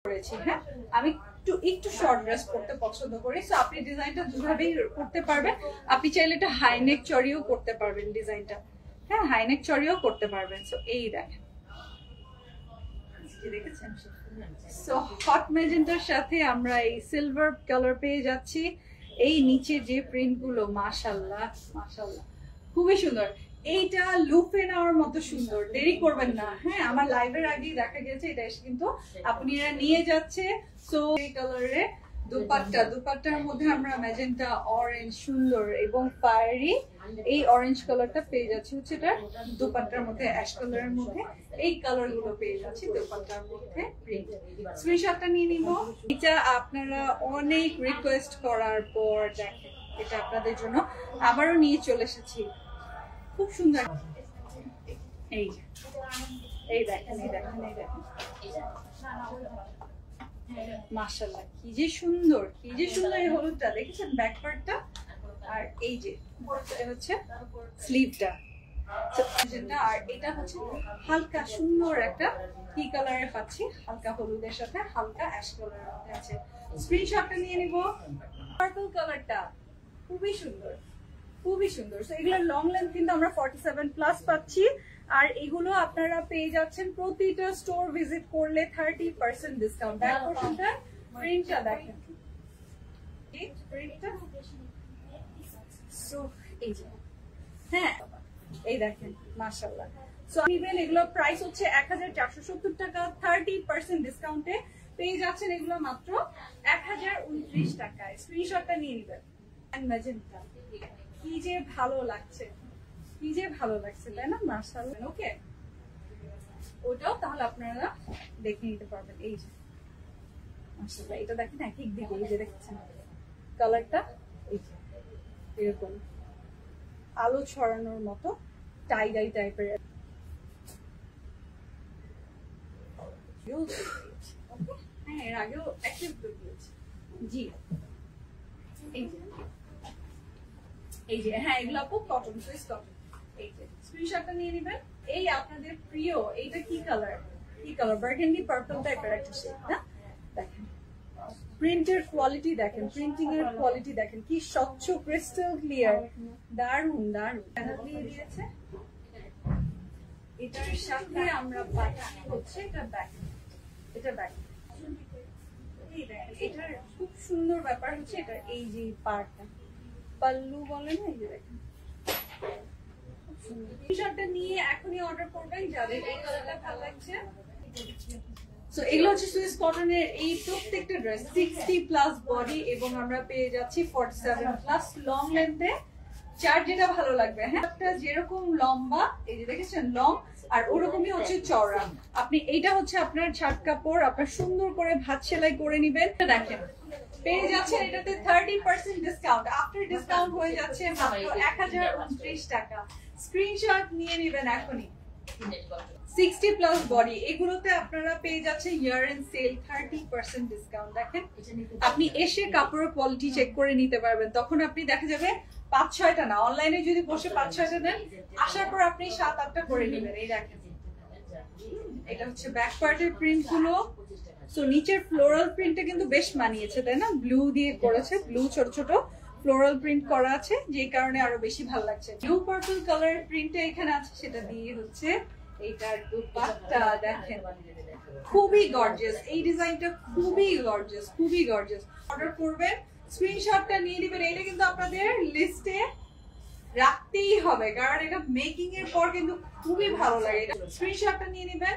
করেছি। হ্যাঁ, আমি একটু শর্ট ড্রেস পরতে পছন্দ করি, সো আপনি ডিজাইনটা দুভাবেই করতে পারবেন। আপনি চাইলে এটা হাই নেক চড়িও করতে পারবেন ডিজাইনটা। হ্যাঁ, হাই নেক চড়িও করতে পারবেন। সো এই দেখেন, দেখেছেন? সো হট ম্যাজেন্টার সাথে আমরা এই সিলভার কালার পেয়ে যাচ্ছি। এই নিচে যে প্রিন্ট গুলো, মাশাআল্লাহ মাশাআল্লাহ, খুবই সুন্দর। এইটা লুপে নেওয়ার মতো সুন্দর, দেরি করবেন না। হ্যাঁ, আমার লাইভের আগেই দেখা গেছে এটা এসে কিন্তু আপনারা নিয়ে যাচ্ছে। সো এই কালারে দুপাট্টার মধ্যে আমরা ম্যাজেন্টা, অরেঞ্জ, সুন্দর এবং ফায়ারি এই অরেঞ্জ কালারটা পেয়ে যাচ্ছি হচ্ছে এটা দুপাট্টার মধ্যে, অ্যাশ কালারের মধ্যে এই কালার গুলো পেয়ে যাচ্ছি দুপাট্টার মধ্যে। স্ক্রিনশটটা নিয়ে নিব। এটা আপনারা অনেক রিকোয়েস্ট করার পর দেখেন, এটা আপনাদের জন্য আবারও নিয়ে চলে এসেছি। খুব সুন্দর। এই দেখেন, এই দেখেন, এই দেখেন, মাশাআল্লাহ, কি যে সুন্দর, কি যে সুন্দর এই হলুদটা, দেখেছেন ব্যাক পার্টটা? আর এই যে হচ্ছে স্লিভটা, আর এটা হচ্ছে হালকা সুন্দর একটা কি কালারে পাচ্ছি, হালকা হলুদের সাথে হালকা অ্যাশ কালারের মধ্যে আছে। স্ক্রিনশটটা নিয়ে নিব। পার্পল কালারটা খুবই সুন্দর, খুবই সুন্দর। সো এগুলো লং লেন্থ কিন্তু আমরা 47 প্লাস পাচ্ছি। আর এগুলো আপনারা পেয়ে যাচ্ছেন প্রতিটা স্টোর ভিজিট করলে 30% ডিসকাউন্ট। ব্যাক পোরশনটা প্রিন্টটা দেখেন, এই প্রিন্টটা। সো এই যে, হ্যাঁ এই দেখেন, মাশাআল্লাহ। সো ইভেন এগুলো প্রাইস হচ্ছে 1470 টাকা, 30% ডিসকাউন্টে পেয়ে যাচ্ছেন এগুলো মাত্র 1029 টাকায়। স্ক্রিনশটটা নিয়ে নেবেন। ম্যাজেন্টা কি যে ভালো লাগছে, কি যে ভালো লাগছে, তাই না? মাশাআল্লাহ। ওকে, ওটাও তাহলে আপনারা দেখে নিতে পারবেন। এই যে মাশাআল্লাহ, এটা দেখেন এক এক দিকে, এই যে দেখছেন কালারটা, এই যে এরকম আলো ছড়ানোর মতো টাই ডাই টাইপের। হ্যাঁ, এর আগেও অ্যাক্টিভ দিয়েছি। জি, এই যে হ্যাঁ, এগুলো আপু কটন, সুইস কটন। এই যে স্ক্রিনশটটা নিয়ে নেবেন। এই আপনাদের প্রিয়, এইটা কি কালার? কি কালার? বার্গেন্ডি পার্পল টাইপের একটা শেড না? দেখেন প্রিন্টের কোয়ালিটি দেখেন, প্রিন্টিং এর কোয়ালিটি দেখেন, কি স্বচ্ছ ক্রিস্টাল ক্লিয়ার, দারুন দারুন দিয়ে দিয়েছে। এটার সাথে আমরা পাচ্ছি হচ্ছে এটা ব্যাক, এটা ব্যাক। এই দেখেন, এটার খুব সুন্দর ব্যাপার হচ্ছে এটা এই যে পার্টটা, পাল্লু বলে না, এই যে দেখেন টি-শার্টটা নিয়ে এখনই অর্ডার করবেন যাদের এই কালারটা ভালো লাগছে। সো এগুলো হচ্ছে সুইস কটনের এই প্রত্যেকটা ড্রেস 60 প্লাস বডি এবং আমরা পেয়ে যাচ্ছি 47 প্লাস লং লেন্থে। যার যেটা ভালো লাগবে। হ্যাঁ, একটা যেরকম লম্বা, এই যে দেখেছেন লং, আর ওরকমই হচ্ছে চওড়া। আপনি এইটা হচ্ছে আপনার ছাট কাপড়, আপনার সুন্দর করে ভাঁজ সেলাই করে নিবেন। দেখেন পেয়ে যাচ্ছেন এটাতে 30% ডিসকাউন্ট, আফটার ডিসকাউন্ট হয়ে যাচ্ছে মাত্র 1029 টাকা। স্ক্রিনশট নিয়ে নেবেন এখনই। 60 প্লাস বডি, এগুলোতে আপনারা পেয়ে যাচ্ছেন ইয়ার এন্ড সেল 30% ডিসকাউন্ট। দেখেন, আপনি এসে কাপড়ের কোয়ালিটি চেক করে নিতে পারবেন। তখন আপনি দেখা যাবে 5-6টা না, অনলাইনে যদি বসে 5-6টা নেন, আসার পর আপনি 7-8টা করে নেবেন। এই দেখেন, এটা হচ্ছে ব্যাক পার্টের প্রিন্ট গুলো। সো নিচের ফ্লোরাল প্রিন্টটা কিন্তু বেশ মানিয়েছে, তাই না? ব্লু দিয়ে করেছে, ব্লু ছোট ছোট ফ্লোরাল প্রিন্ট করা আছে, যে কারণে আরো বেশি ভালো লাগছে। ব্লু পার্পল কালারের প্রিন্টটা এখানে আছে, সেটা দিয়ে হচ্ছে এইটার দুপাট্টা দেখেন, খুবই গর্জিয়াস। এই ডিজাইনটা খুবই গর্জিয়াস, খুবই গর্জিয়াস। অর্ডার করবেন, স্ক্রিনশটটা নিয়ে নেবেন। এটা কিন্তু আপনাদের লিস্টে রাখতেই হবে, কারণ এটা মেকিং এর পর কিন্তু খুবই ভালো লাগে। স্ক্রিনশটটা নিয়ে নেবেন।